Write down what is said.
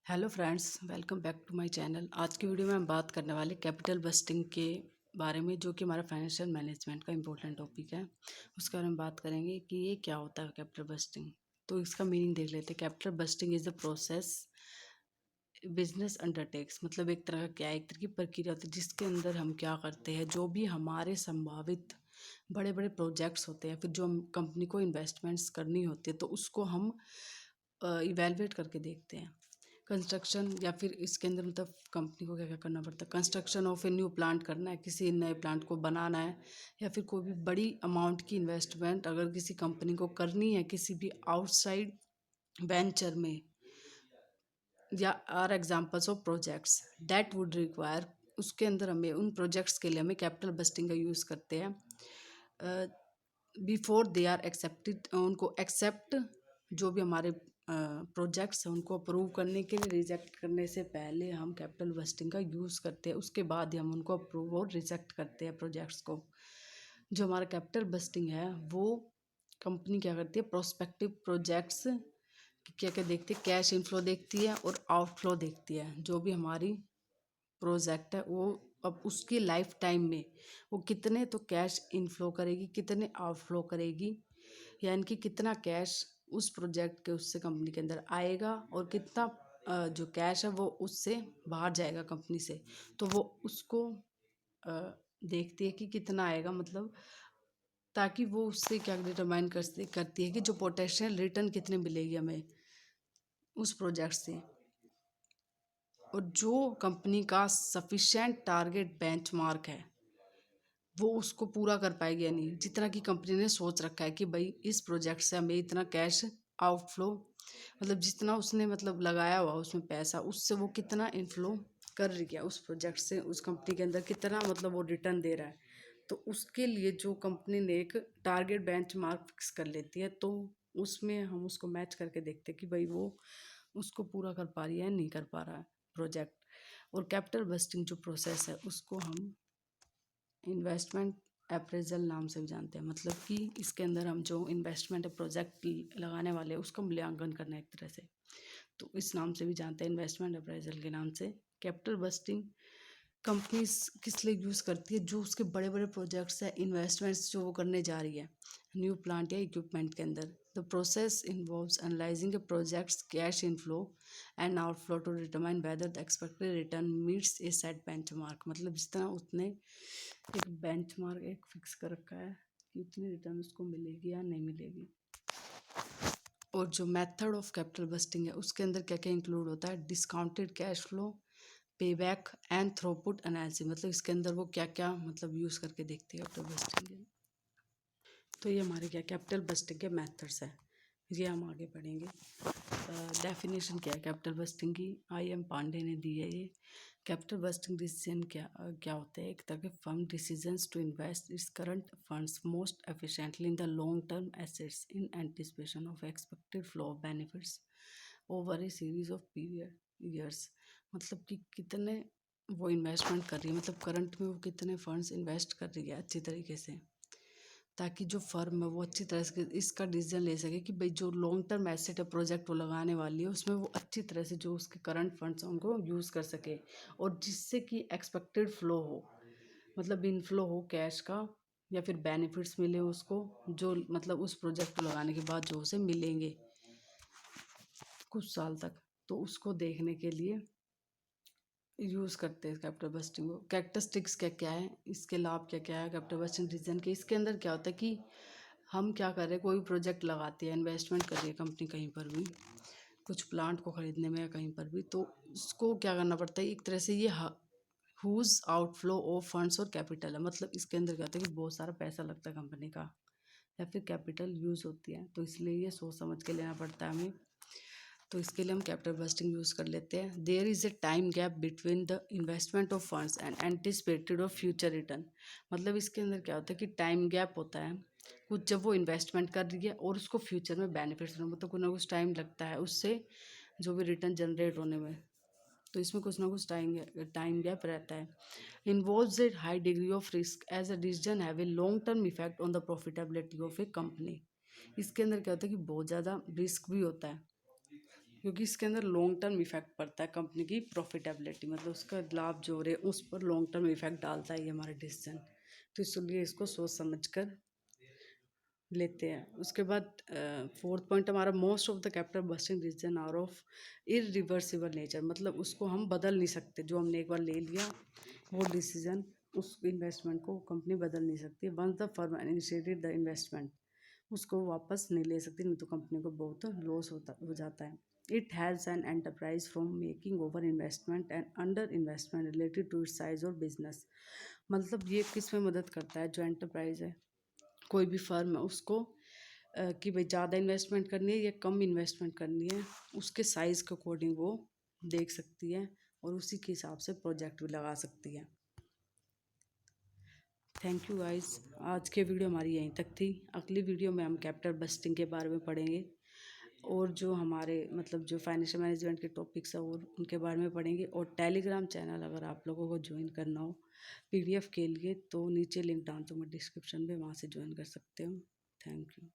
Hello friends, welcome back to my channel. आज की video में हम बात करने वाले कैपिटल बस्टिंग के बारे में, जो कि हमारा फाइनेंशियल मैनेजमेंट का इंपॉर्टेंट टॉपिक है। उसके बारे में बात करेंगे कि ये क्या होता है कैपिटल बस्टिंग। तो इसका मीनिंग देख लेते हैं। Capital budgeting is the process business undertakes, मतलब एक तरह का क्या है, एक तरह की प्रक्रिया होती है जिसके अंदर हम क्या करते हैं, जो भी हमारे संभावित बड़े बड़े प्रोजेक्ट्स होते हैं, फिर जो हम कंपनी को इन्वेस्टमेंट्स करनी होती है, तो उसको हम इवेलुएट करके देखते हैं। कंस्ट्रक्शन, या फिर इसके अंदर मतलब कंपनी को क्या क्या करना पड़ता है। Construction of a new plant करना है, किसी नए प्लांट को बनाना है, या फिर कोई भी बड़ी अमाउंट की इन्वेस्टमेंट अगर किसी कंपनी को करनी है किसी भी आउटसाइड वेंचर में, या are examples of projects that would require. उसके अंदर हमें उन प्रोजेक्ट्स के लिए हमें कैपिटल बस्टिंग का यूज़ करते हैं। बिफोर दे आर एक्सेप्टेड, उनको एक्सेप्ट, जो भी हमारे प्रोजेक्ट्स हैं उनको अप्रूव करने के लिए, रिजेक्ट करने से पहले हम कैपिटल बस्टिंग का यूज़ करते हैं। उसके बाद ही हम उनको अप्रूव और रिजेक्ट करते हैं प्रोजेक्ट्स को। जो हमारा कैपिटल बस्टिंग है वो कंपनी क्या करती है, प्रोस्पेक्टिव प्रोजेक्ट्स क्या क्या देखती है, कैश इनफ्लो देखती है और आउटफ्लो देखती है। जो भी हमारी प्रोजेक्ट है वो अब उसकी लाइफ टाइम में वो कितने तो कैश इनफ्लो करेगी, कितने आउटफ्लो करेगी, यानी कि कितना कैश उस प्रोजेक्ट के उससे कंपनी के अंदर आएगा और कितना जो कैश है वो उससे बाहर जाएगा कंपनी से। तो वो उसको देखती है कि कितना आएगा, मतलब ताकि वो उससे क्या डिटरमाइन करती है कि जो पोटेंशियल रिटर्न कितने मिलेगी हमें उस प्रोजेक्ट से, और जो कंपनी का सफिशिएंट टारगेट बेंचमार्क है वो उसको पूरा कर पाएगी या नहीं। जितना कि कंपनी ने सोच रखा है कि भाई इस प्रोजेक्ट से हमें इतना कैश आउटफ्लो, मतलब जितना उसने मतलब लगाया हुआ उसमें पैसा, उससे वो कितना इनफ्लो कर रही है उस प्रोजेक्ट से, उस कंपनी के अंदर कितना मतलब वो रिटर्न दे रहा है। तो उसके लिए जो कंपनी ने एक टारगेट बेंचमार्क फिक्स कर लेती है, तो उसमें हम उसको मैच करके देखते हैं कि भाई वो उसको पूरा कर पा रही है या नहीं कर पा रहा है प्रोजेक्ट। और कैपिटल बस्टिंग जो प्रोसेस है उसको हम इन्वेस्टमेंट अप्रेजल नाम से भी जानते हैं। मतलब कि इसके अंदर हम जो इन्वेस्टमेंट प्रोजेक्ट लगाने वाले हैं उसका मूल्यांकन करना है एक तरह से, तो इस नाम से भी जानते हैं, इन्वेस्टमेंट अप्रेजल के नाम से। कैपिटल बस्टिंग कंपनीज किस लिए यूज़ करती है, जो उसके बड़े बड़े प्रोजेक्ट्स है, इन्वेस्टमेंट्स जो वो करने जा रही है न्यू प्लांट या इक्विपमेंट के अंदर। The process involves analysing a projects cash inflow and outflow to determine whether the expected return meets a set benchmark. मतलब जितना उतने एक बेंचमार्क एक फिक्स कर रखा है कि उतनी रिटर्न उसको मिलेगी या नहीं मिलेगी। और जो मेथड ऑफ कैपिटल बस्टिंग है उसके अंदर क्या क्या इंक्लूड होता है, discounted cash flow, payback and throughput analysis. मतलब इसके अंदर वो क्या क्या मतलब यूज़ करके देखती है कैपिटल बस्टिंग के। तो ये हमारे क्या कैपिटल बस्टिंग के मेथड्स हैं, ये हम आगे पढ़ेंगे। डेफिनेशन क्या है कैपिटल बस्टिंग की, आई एम पांडे ने दी है ये। कैपिटल बस्टिंग डिसीजन क्या होते हैं, एक तरह के firm decisions to invest its current funds most efficiently in the long term assets in anticipation of expected flow of benefits over a series of period years. मतलब कि कितने वो इन्वेस्टमेंट कर रही है, मतलब करंट में वो कितने फंड्स इन्वेस्ट कर रही है अच्छी तरीके से, ताकि जो फर्म है वो अच्छी तरह से इसका डिसीजन ले सके कि भाई जो लॉन्ग टर्म एसेट है प्रोजेक्ट वो लगाने वाली है उसमें वो अच्छी तरह से जो उसके करंट फंड्स हैं उनको यूज़ कर सके, और जिससे कि एक्सपेक्टेड फ्लो हो, मतलब इनफ्लो हो कैश का, या फिर बेनिफिट्स मिले उसको, जो मतलब उस प्रोजेक्ट को लगाने के बाद जो उसे मिलेंगे कुछ साल तक। तो उसको देखने के लिए यूज़ करते हैं कैपिटल बस्टिंग को। कैरेक्टरिस्टिक्स क्या क्या है, इसके लाभ क्या क्या है कैपिटल बस्टिंग डिसीजन के। इसके अंदर क्या होता है कि हम क्या कर रहे हैं, कोई प्रोजेक्ट लगाते हैं, इन्वेस्टमेंट कर रही है कंपनी कहीं पर भी, कुछ प्लांट को खरीदने में या कहीं पर भी, तो उसको क्या करना पड़ता है, एक तरह से ये हुज आउटफ्लो ऑफ फंड्स और कैपिटल है। मतलब इसके अंदर क्या होता है कि बहुत सारा पैसा लगता है कंपनी का, या फिर कैपिटल यूज़ होती है, तो इसलिए ये सोच समझ के लेना पड़ता है हमें। तो इसके लिए हम कैपिटल बस्टिंग यूज़ कर लेते हैं। There is a time gap between the investment of funds and anticipated of future return. मतलब इसके अंदर क्या होता है कि टाइम गैप होता है कुछ, जब वो इन्वेस्टमेंट कर रही है और उसको फ्यूचर में बेनिफिट्स होने, मतलब कुछ ना कुछ टाइम लगता है उससे जो भी रिटर्न जनरेट होने में, तो इसमें कुछ ना कुछ टाइम गैप रहता है। Involves a high degree of risk as a decision have a long term effect on the profitability of a company. इसके अंदर क्या होता है कि बहुत ज़्यादा रिस्क भी होता है, क्योंकि इसके अंदर लॉन्ग टर्म इफेक्ट पड़ता है कंपनी की प्रॉफिटेबिलिटी, मतलब उसका लाभ जो रहे उस पर लॉन्ग टर्म इफेक्ट डालता है ये हमारा डिसीजन। तो इसलिए इसको सोच समझ कर लेते हैं। उसके बाद फोर्थ पॉइंट हमारा, most of the capital busting decision are of irreversible nature, मतलब उसको हम बदल नहीं सकते। जो हमने एक बार ले लिया वो डिसीजन, उस इन्वेस्टमेंट को कंपनी बदल नहीं सकती। Once the firm initiated the investment, उसको वापस नहीं ले सकती, नहीं तो कंपनी को बहुत लॉस हो जाता है। It has an enterprise from making over investment and under investment related to its size और बिजनेस, मतलब ये किस में मदद करता है, जो एंटरप्राइज है कोई भी फर्म है उसको कि भाई ज़्यादा इन्वेस्टमेंट करनी है या कम इन्वेस्टमेंट करनी है, उसके साइज़ के अकॉर्डिंग वो देख सकती है और उसी के हिसाब से प्रोजेक्ट भी लगा सकती है। थैंक यू गाइस, आज के वीडियो हमारी यहीं तक थी। अगली वीडियो में हम कैपिटल बस्टिंग के बारे में पढ़ेंगे और जो हमारे मतलब जो फाइनेंशियल मैनेजमेंट के टॉपिक्स है और उनके बारे में पढ़ेंगे। और टेलीग्राम चैनल अगर आप लोगों को ज्वाइन करना हो पीडीएफ के लिए तो नीचे लिंक डाल दूँगा डिस्क्रिप्शन में, वहाँ से ज्वाइन कर सकते हो। Thank you.